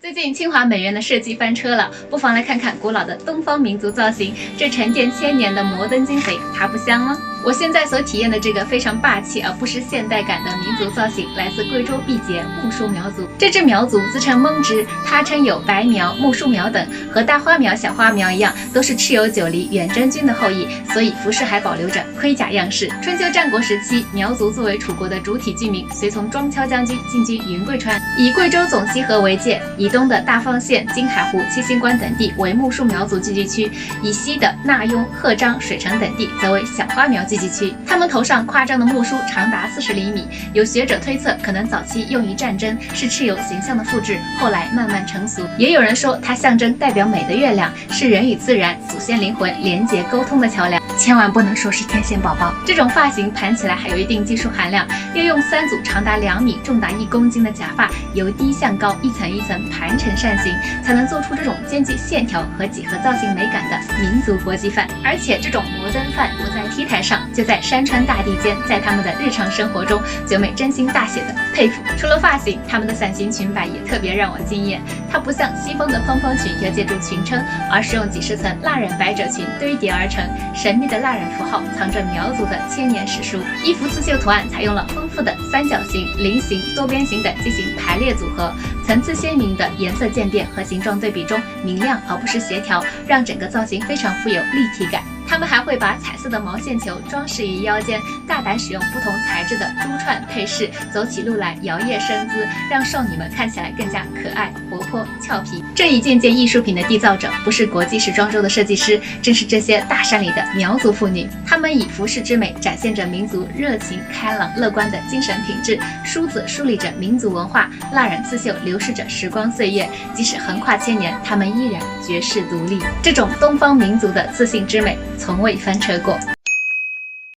最近清华美院的设计翻车了，不妨来看看古老的东方民族造型，这沉淀千年的摩登精髓，它不香吗？我现在所体验的这个非常霸气而不失现代感的民族造型，来自贵州毕节木树苗族。这支苗族自称蒙直，他称有白苗、木树苗等，和大花苗、小花苗一样，都是蚩尤、九黎、远征军的后裔，所以服饰还保留着盔甲样式。春秋战国时期，苗族作为楚国的主体居民，随从庄丘将军进军云贵川，以贵州总西河为界，以东的大方县、金海湖、七星关等地为木树苗族聚居区，以西的纳雍、鹤章、水城等地则为小花苗聚集区。他们头上夸张的木梳长达40厘米，有学者推测，可能早期用于战争，是蚩尤形象的复制，后来慢慢成俗。也有人说，它象征代表美的月亮，是人与自然、祖先灵魂连结沟通的桥梁。千万不能说是天线宝宝。这种发型盘起来还有一定技术含量，要用3组长达2米、重达1公斤的假发，由低向高一层一层盘成扇形，才能做出这种兼具线条和几何造型美感的民族国际范。而且这种摩登范不在 T 台上，就在山川大地间，在他们的日常生活中，九妹真心大写的佩服。除了发型，他们的伞形裙摆也特别让我惊艳。它不像西风的蓬蓬裙要借助裙撑，而是用几十层蜡染百褶裙堆叠而成，神秘的蜡染符号藏着苗族的千年史书。衣服刺绣图案采用了丰富的三角形、菱形、多边形等进行排列组合，层次鲜明的颜色渐变和形状对比中明亮而不失协调，让整个造型非常富有立体感。他们还会把彩色的毛线球装饰于腰间，大胆使用不同材质的珠串配饰，走起路来摇曳生姿，让少女们看起来更加可爱、活泼、俏皮。这一件件艺术品的缔造者不是国际时装周的设计师，正是这些大山里的苗族妇女。她们以服饰之美展现着民族热情、开朗、乐观的精神品质，梳子梳理着民族文化，蜡染刺绣流逝着时光岁月。即使横跨千年，她们依然绝世独立。这种东方民族的自信之美从未翻车过。